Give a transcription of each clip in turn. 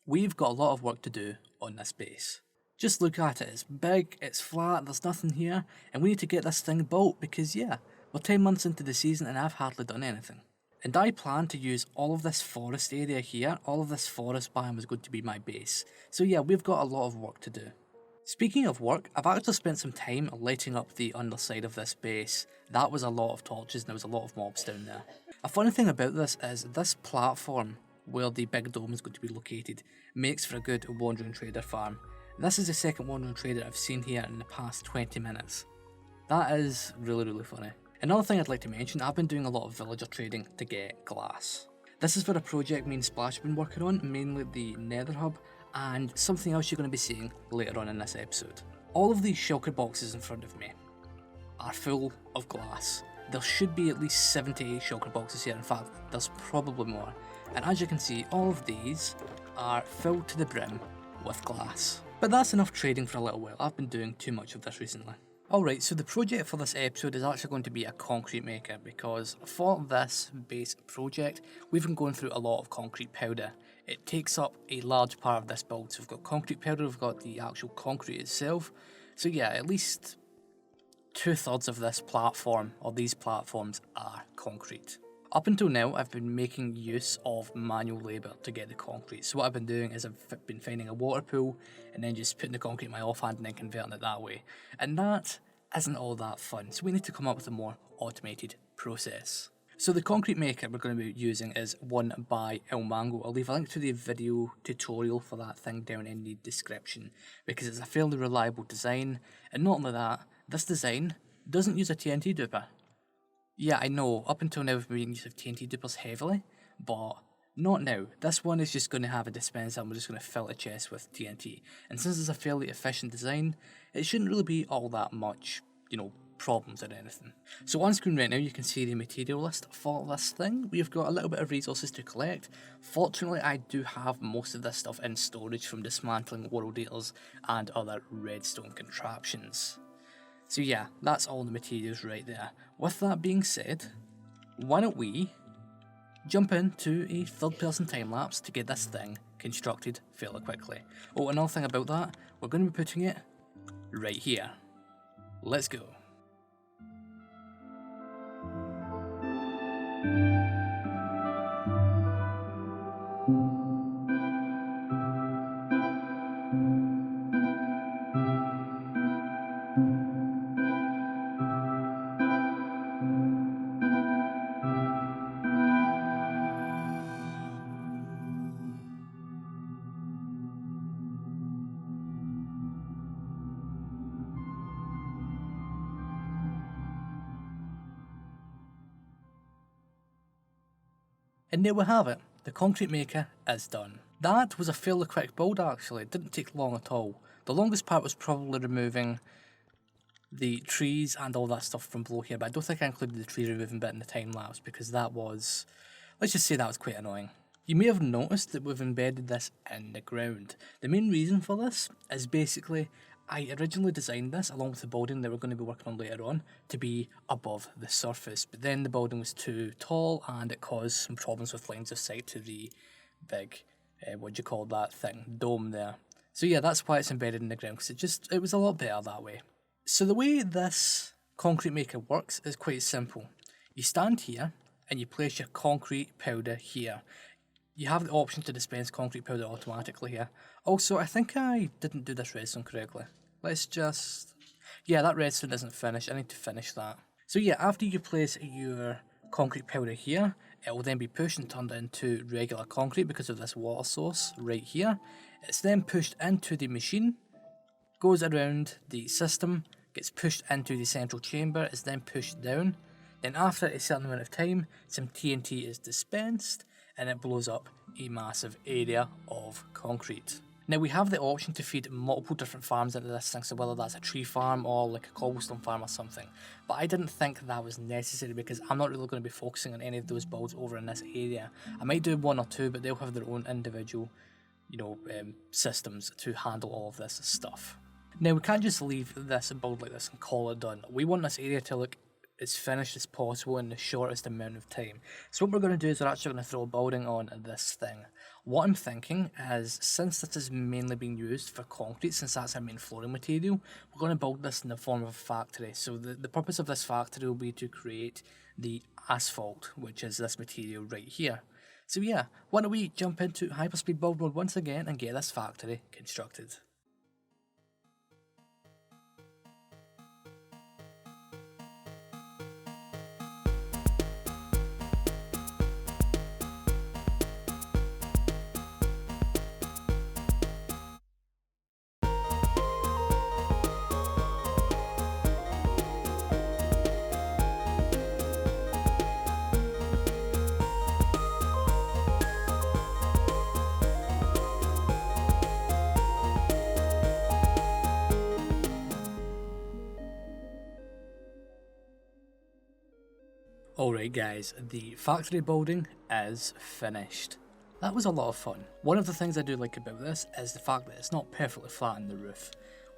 We've got a lot of work to do on this base. Just look at it, it's big, it's flat, there's nothing here, and we need to get this thing built because yeah, we're 10 months into the season and I've hardly done anything. And I plan to use all of this forest area here, all of this forest biome is going to be my base. So yeah, we've got a lot of work to do. Speaking of work, I've actually spent some time lighting up the underside of this base. That was a lot of torches and there was a lot of mobs down there. A funny thing about this is this platform where the big dome is going to be located makes for a good wandering trader farm. This is the second wandering trader I've seen here in the past 20 minutes. That is really funny. Another thing I'd like to mention, I've been doing a lot of villager trading to get glass. This is for a project me and Splash have been working on, mainly the Nether Hub, and something else you're going to be seeing later on in this episode. All of these shulker boxes in front of me are full of glass. There should be at least 7 to 8 shulker boxes here, in fact there's probably more. And as you can see, all of these are filled to the brim with glass. But that's enough trading for a little while, I've been doing too much of this recently. Alright, so the project for this episode is actually going to be a concrete maker because for this base project, we've been going through a lot of concrete powder. It takes up a large part of this build, so we've got concrete powder, we've got the actual concrete itself. So yeah, at least 2/3 of this platform, or these platforms, are concrete. Up until now, I've been making use of manual labour to get the concrete. So what I've been doing is I've been finding a water pool and then just putting the concrete in my offhand and then converting it that way. And that isn't all that fun, so we need to come up with a more automated process. So the concrete maker we're going to be using is one by Mango. I'll leave a link to the video tutorial for that thing down in the description because it's a fairly reliable design. And not only that, this design doesn't use a TNT duper. Yeah, I know, up until now we've been making use of TNT dupers heavily, but not now. This one is just going to have a dispenser and we're just going to fill a chest with TNT. And since it's a fairly efficient design, it shouldn't really be all that much, problems or anything. So on screen right now you can see the material list for this thing. We've got a little bit of resources to collect. Fortunately I do have most of this stuff in storage from dismantling world eaters and other redstone contraptions. So yeah, that's all the materials right there. With that being said, why don't we jump into a third-person time-lapse to get this thing constructed fairly quickly. Oh, another thing about that, we're going to be putting it right here. Let's go. And there we have it, the concrete maker is done. That was a fairly quick build actually, it didn't take long at all. The longest part was probably removing the trees and all that stuff from below here, but I don't think I included the tree removing bit in the time lapse because that was, let's just say that was quite annoying. You may have noticed that we've embedded this in the ground. The main reason for this is basically I originally designed this, along with the building that we're going to be working on later on, to be above the surface, but then the building was too tall and it caused some problems with lines of sight to the big, dome there. So yeah, that's why it's embedded in the ground, because it was a lot better that way. So the way this concrete maker works is quite simple. You stand here and you place your concrete powder here. You have the option to dispense concrete powder automatically here. Also, I think I didn't do this redstone correctly. Yeah, that redstone isn't finished. I need to finish that. So yeah, after you place your concrete powder here, it will then be pushed and turned into regular concrete because of this water source right here. It's then pushed into the machine, goes around the system, gets pushed into the central chamber, is then pushed down. Then after a certain amount of time, some TNT is dispensed, and it blows up a massive area of concrete. Now we have the option to feed multiple different farms into this thing, so whether that's a tree farm or like a cobblestone farm or something. But I didn't think that was necessary because I'm not really going to be focusing on any of those builds over in this area. I might do one or two, but they'll have their own individual, systems to handle all of this stuff. Now we can't just leave this build like this and call it done. We want this area to look as finished as possible in the shortest amount of time. So what we're going to do is we're actually going to throw a building on this thing. What I'm thinking is, since this is mainly being used for concrete, since that's our main flooring material, we're going to build this in the form of a factory. So the purpose of this factory will be to create the asphalt, which is this material right here. So yeah, why don't we jump into hyperspeed build mode once again and get this factory constructed. Alright guys, the factory building is finished. That was a lot of fun. One of the things I do like about this is the fact that it's not perfectly flat on the roof.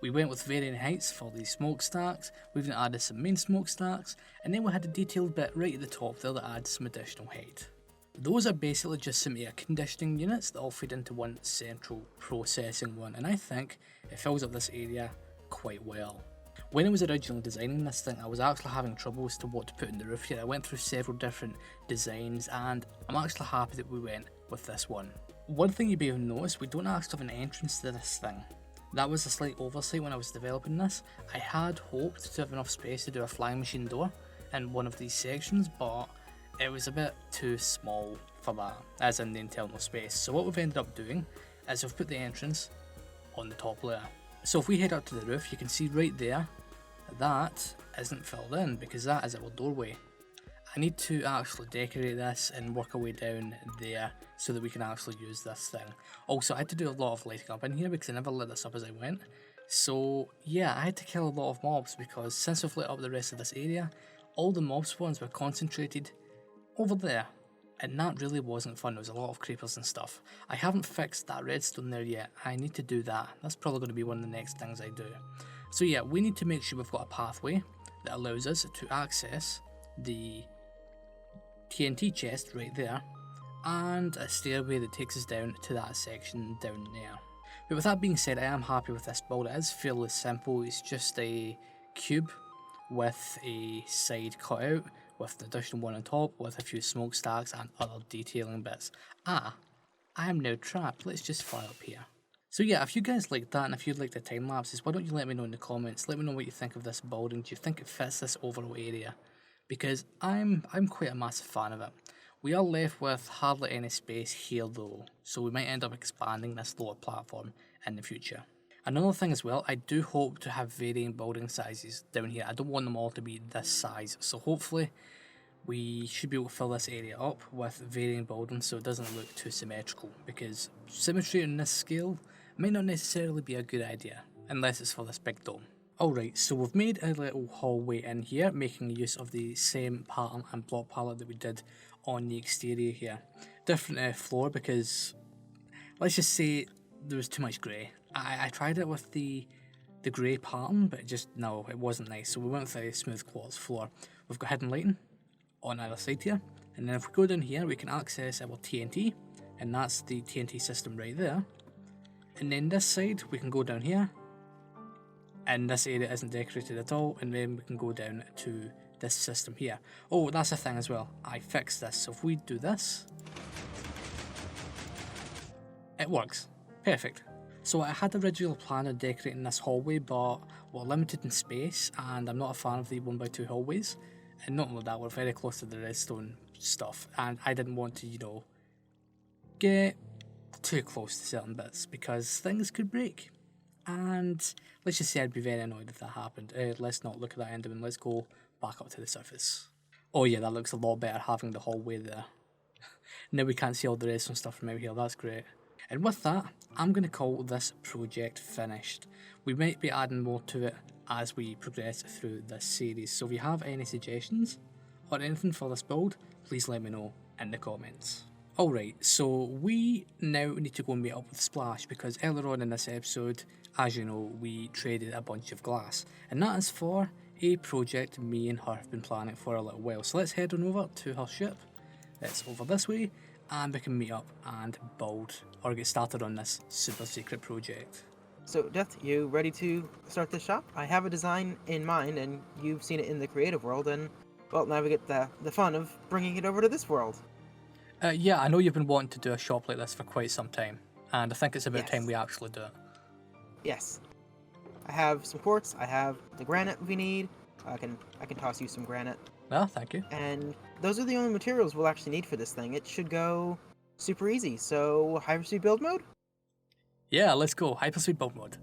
We went with varying heights for these smokestacks, we even added some main smokestacks, and then we had a detailed bit right at the top there that adds some additional height. Those are basically just some air conditioning units that all feed into one central processing one, and I think it fills up this area quite well. When I was originally designing this thing, I was actually having trouble as to what to put in the roof here. I went through several different designs and I'm actually happy that we went with this one. One thing you may have noticed, we don't actually have an entrance to this thing. That was a slight oversight when I was developing this. I had hoped to have enough space to do a flying machine door in one of these sections, but it was a bit too small for that, as in the internal space. So what we've ended up doing is we've put the entrance on the top layer. So if we head up to the roof, you can see right there, that isn't filled in because that is our doorway. I need to actually decorate this and work our way down there so that we can actually use this thing. Also, I had to do a lot of lighting up in here because I never lit this up as I went. So yeah, I had to kill a lot of mobs because since we've lit up the rest of this area, all the mob spawns were concentrated over there. And that really wasn't fun. There was a lot of creepers and stuff. I haven't fixed that redstone there yet. I need to do that. That's probably going to be one of the next things I do. So yeah, we need to make sure we've got a pathway that allows us to access the TNT chest right there and a stairway that takes us down to that section down there. But with that being said, I am happy with this build. It is fairly simple. It's just a cube with a side cut out, with an additional one on top, with a few smokestacks and other detailing bits. I am now trapped. Let's just fly up here. So yeah, if you guys like that and if you'd like the time lapses, why don't you let me know in the comments. Let me know what you think of this building. Do you think it fits this overall area? Because I'm quite a massive fan of it. We are left with hardly any space here though, so we might end up expanding this lower platform in the future. Another thing as well, I do hope to have varying building sizes down here. I don't want them all to be this size, so hopefully we should be able to fill this area up with varying buildings so it doesn't look too symmetrical, because symmetry on this scale might not necessarily be a good idea, unless it's for this big dome. Alright, so we've made a little hallway in here, making use of the same pattern and block palette that we did on the exterior here. Different floor because, let's just say, there was too much grey. I tried it with the grey pattern, but no, it wasn't nice, so we went with a smooth quartz floor. We've got hidden lighting on either side here, and then if we go down here we can access our TNT, and that's the TNT system right there. And then this side we can go down here, and this area isn't decorated at all, and then we can go down to this system here. Oh, that's a thing as well, I fixed this, so if we do this, it works, perfect. So I had originally planned on decorating this hallway, but we're limited in space and I'm not a fan of the 1x2 hallways. And not only that, we're very close to the redstone stuff and I didn't want to, get too close to certain bits because things could break. And let's just say I'd be very annoyed if that happened. Let's not look at that Enderman, let's go back up to the surface. Oh yeah, that looks a lot better having the hallway there. Now we can't see all the redstone stuff from out here, that's great. And with that, I'm going to call this project finished. We might be adding more to it as we progress through this series, so if you have any suggestions or anything for this build, please let me know in the comments. Alright, so we now need to go and meet up with Splash because earlier on in this episode, as you know, we traded a bunch of glass, and that is for a project me and her have been planning for a little while. So let's head on over to her ship. It's over this way, and we can meet up and build or get started on this super secret project. So, Death, you ready to start this shop? I have a design in mind, and you've seen it in the creative world, and, well, now we get the fun of bringing it over to this world. Yeah, I know you've been wanting to do a shop like this for quite some time, and I think it's about Yes. time we actually do it. Yes. I have some quartz, I have the granite we need. I can toss you some granite. Well, thank you. And those are the only materials we'll actually need for this thing. It should go super easy. So, hyperspeed build mode? Yeah, let's go. Hyperspeed build mode.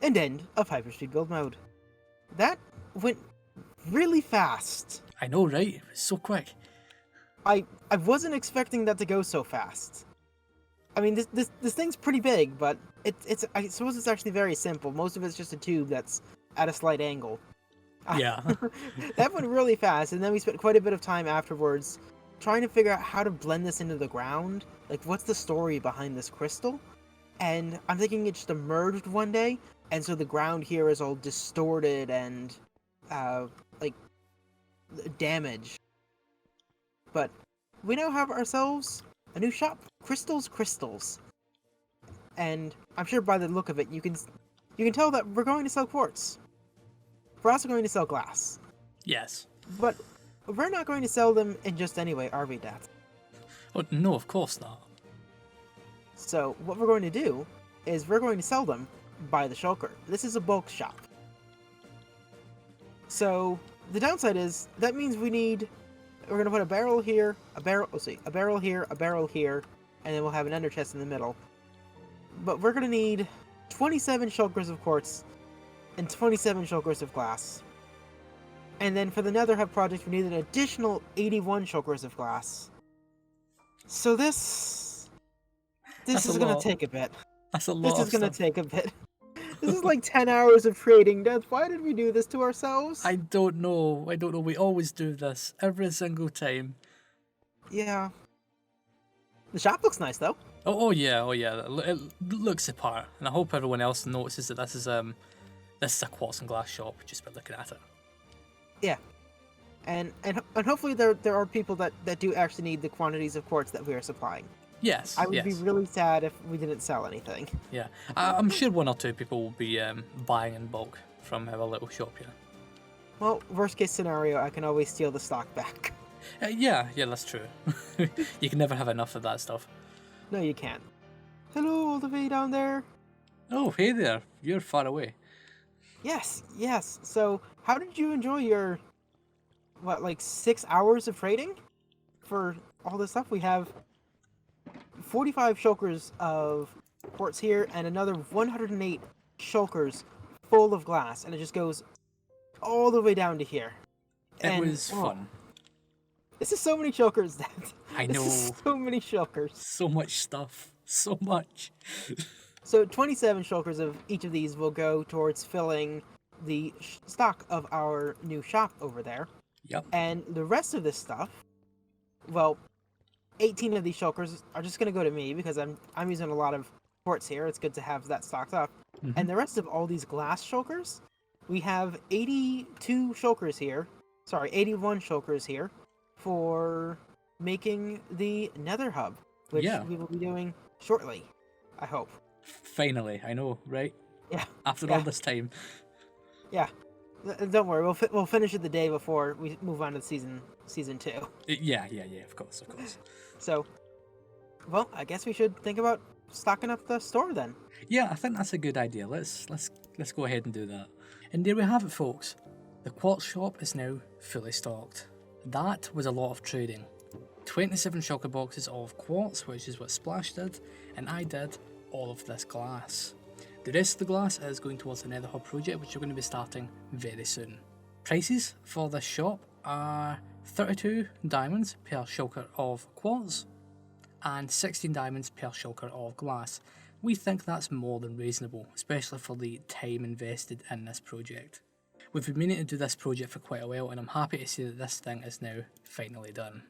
And end of hyperspeed build mode. That went really fast. I know, right? It was so quick. I wasn't expecting that to go so fast. I mean, this thing's pretty big, but it's I suppose it's actually very simple. Most of it's just a tube that's at a slight angle. Yeah. That went really fast, and then we spent quite a bit of time afterwards trying to figure out how to blend this into the ground. Like, what's the story behind this crystal? And I'm thinking it just emerged one day, and so the ground here is all distorted and, like, damaged. But we now have ourselves a new shop, Crystals. And I'm sure by the look of it, you can tell that we're going to sell quartz. We're also going to sell glass. Yes. But we're not going to sell them in just any way, are we, Dad? Oh, no, of course not. So what we're going to do is we're going to sell them by the shulker. This is a bulk shop. So the downside is that means we're going to put a barrel here, a barrel here, a barrel here, and then we'll have an ender chest in the middle. But we're going to need 27 shulkers of quartz and 27 shulkers of glass. And then for the Nether Hub project, we need an additional 81 shulkers of glass. So this is going to take a bit. That's a lot. This is going to take a bit. This is like 10 hours of trading, Death. Why did we do this to ourselves? I don't know. We always do this every single time. Yeah. The shop looks nice, though. Oh yeah. It looks the part, and I hope everyone else notices that this is a quartz and glass shop just by looking at it. Yeah. And hopefully there are people that do actually need the quantities of quartz that we are supplying. Yes. I would be really sad if we didn't sell anything. Yeah, I'm sure one or two people will be buying in bulk from our little shop here. Well, worst case scenario, I can always steal the stock back. Yeah, that's true. You can never have enough of that stuff. No, you can't. Hello, all the way down there. Oh, hey there. You're far away. Yes. So, how did you enjoy your, 6 hours of trading? For all this stuff, we have 45 shulkers of quartz here, and another 108 shulkers full of glass, and it just goes all the way down to here. It was fun. This is so many shulkers, Dad. I know. This is so many shulkers. So much stuff. So much. So 27 shulkers of each of these will go towards filling the stock of our new shop over there. Yep. And the rest of this stuff, well, 18 of these shulkers are just going to go to me because I'm using a lot of quartz here. It's good to have that stocked up. Mm-hmm. And the rest of all these glass shulkers, we have 81 shulkers here for making the Nether Hub, which we will be doing shortly, I hope. Finally, I know, right? Yeah. After all this time. Yeah. Don't worry, we'll finish it the day before we move on to season 2. Yeah, of course. So, well, I guess we should think about stocking up the store then. Yeah, I think that's a good idea. Let's go ahead and do that. And there we have it, folks. The quartz shop is now fully stocked. That was a lot of trading. 27 shulker boxes of quartz, which is what Splash did, and I did all of this glass. The rest of the glass is going towards the Nether Hub project, which we're going to be starting very soon. Prices for this shop are 32 diamonds per shulker of quartz, and 16 diamonds per shulker of glass. We think that's more than reasonable, especially for the time invested in this project. We've been meaning to do this project for quite a while, and I'm happy to see that this thing is now finally done.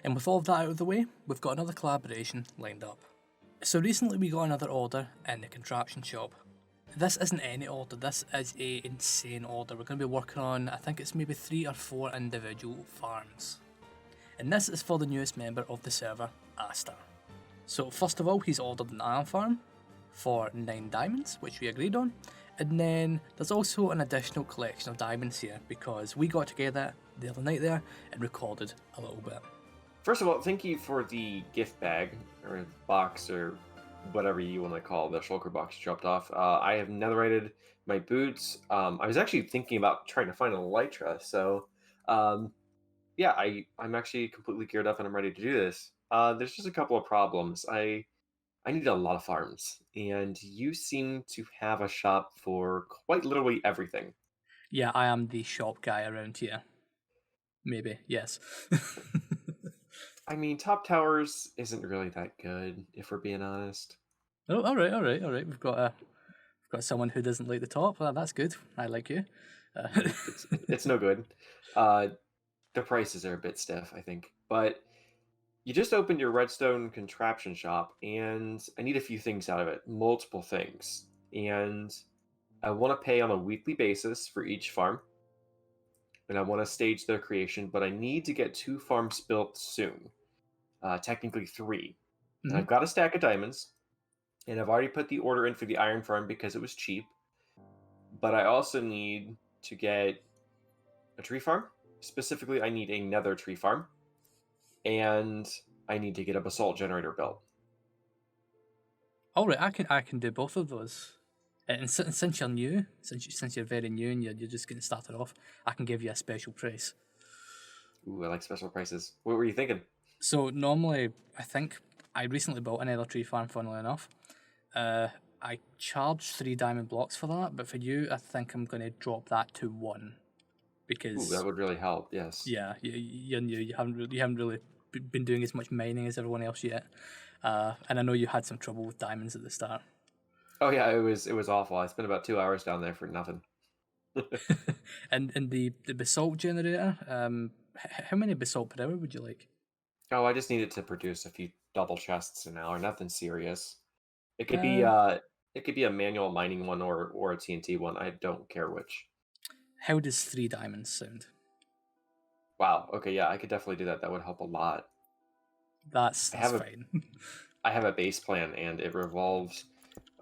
And with all of that out of the way, we've got another collaboration lined up. So recently we got another order in the contraption shop. This isn't any order, this is a insane order. We're going to be working on, I think it's maybe 3 or 4 individual farms. And this is for the newest member of the server, Asta. So first of all, he's ordered an iron farm for 9 diamonds, which we agreed on. And then there's also an additional collection of diamonds here because we got together the other night there and recorded a little bit. First of all, thank you for the gift bag, or box, or whatever you want to call the shulker box you dropped off. I have netherited my boots. I was actually thinking about trying to find an elytra, so yeah, I'm actually completely geared up and I'm ready to do this. There's just a couple of problems. I need a lot of farms, and you seem to have a shop for quite literally everything. Yeah, I am the shop guy around here. Maybe, yes. I mean, Top Towers isn't really that good, if we're being honest. Oh, all right. We've got someone who doesn't like the top. Well, that's good. I like you. It's no good. The prices are a bit stiff, I think. But you just opened your redstone contraption shop, and I need a few things out of it. Multiple things. And I want to pay on a weekly basis for each farm. And I want to stage their creation, but I need to get 2 farms built soon. Technically 3. And I've got a stack of diamonds, and I've already put the order in for the iron farm because it was cheap. But I also need to get a tree farm. Specifically, I need a nether tree farm, and I need to get a basalt generator built. All right, I can do both of those. And since you're new, since you're very new and you're just getting started off, I can give you a special price. Ooh, I like special prices. What were you thinking? So normally, I think I recently built another tree farm. Funnily enough, I charged 3 diamond blocks for that, but for you, I think I'm going to drop that to 1 because Ooh, that would really help. Yes. yeah, you're new. You haven't really been doing as much mining as everyone else yet, and I know you had some trouble with diamonds at the start. Oh yeah, it was awful. I spent about 2 hours down there for nothing. And the basalt generator, how many basalt per hour would you like? Oh, I just needed to produce a few double chests an hour. Nothing serious. It could be a manual mining one or a TNT one. I don't care which. How does 3 diamonds sound? Wow. Okay, yeah, I could definitely do that. That would help a lot. That's fine. I have a base plan, and it revolves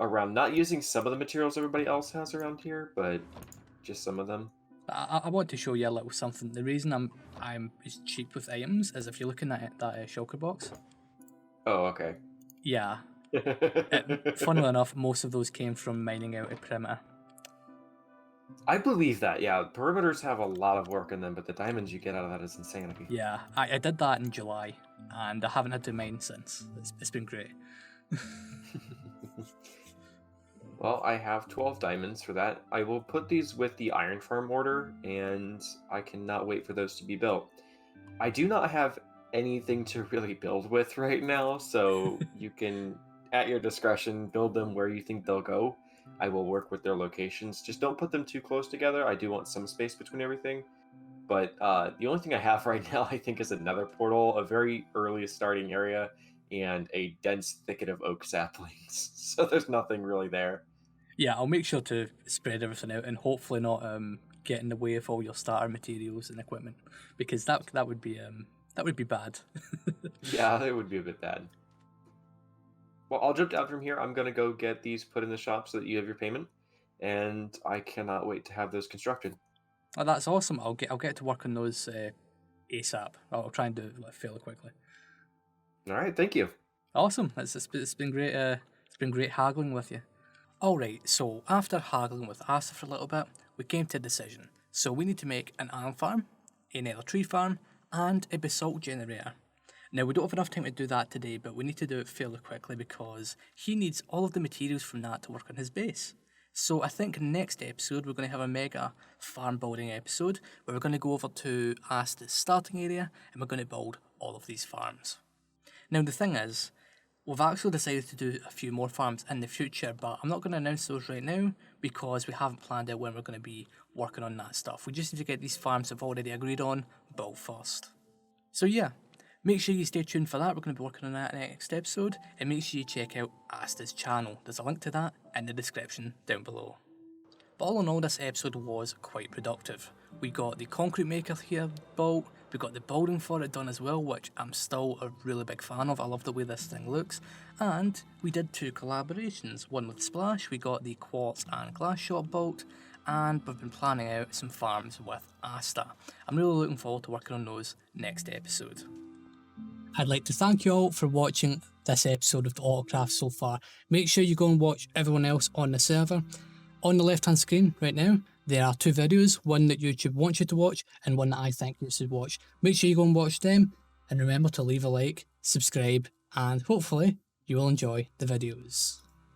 around not using some of the materials everybody else has around here, but just some of them. I want to show you a little something. The reason I'm as cheap with items is if you're looking at that shulker box. Oh, okay. Yeah. Funnily enough, most of those came from mining out a perimeter. I believe that, yeah. Perimeters have a lot of work in them, but the diamonds you get out of that is insanity. Yeah, I did that in July, and I haven't had to mine since. It's been great. Well, I have 12 diamonds for that. I will put these with the iron farm order, and I cannot wait for those to be built. I do not have anything to really build with right now, so you can, at your discretion, build them where you think they'll go. I will work with their locations. Just don't put them too close together. I do want some space between everything. But the only thing I have right now, I think, is a nether portal, a very early starting area, and a dense thicket of oak saplings. So there's nothing really there. Yeah, I'll make sure to spread everything out and hopefully not get in the way of all your starter materials and equipment, because that would be bad. Yeah, it would be a bit bad. Well, I'll jump down from here. I'm gonna go get these put in the shop so that you have your payment, and I cannot wait to have those constructed. Oh, that's awesome. I'll get to work on those ASAP. I'll try and do it fairly quickly. All right, thank you. Awesome. It's been great. It's been great haggling with you. All right. So after haggling with Asta for a little bit, we came to a decision. So we need to make an iron farm, a nether tree farm, and a basalt generator. Now we don't have enough time to do that today, but we need to do it fairly quickly because he needs all of the materials from that to work on his base. So I think next episode we're going to have a mega farm building episode where we're going to go over to Asta's starting area and we're going to build all of these farms. Now the thing is, we've actually decided to do a few more farms in the future, but I'm not going to announce those right now because we haven't planned out when we're going to be working on that stuff. We just need to get these farms we've already agreed on built first. So yeah, make sure you stay tuned for that. We're going to be working on that next episode, and make sure you check out Asta's channel. There's a link to that in the description down below. But all in all, this episode was quite productive. We got the concrete maker here built, we got the building for it done as well, which I'm still a really big fan of. I love the way this thing looks. And we did 2 collaborations, one with Splash, we got the quartz and glass shop built, and we've been planning out some farms with Asta. I'm really looking forward to working on those next episode. I'd like to thank you all for watching this episode of the AutoCraft so far. Make sure you go and watch everyone else on the server. On the left hand screen right now, there are 2 videos, one that YouTube wants you to watch and one that I think you should watch. Make sure you go and watch them, and remember to leave a like, subscribe, and hopefully you will enjoy the videos.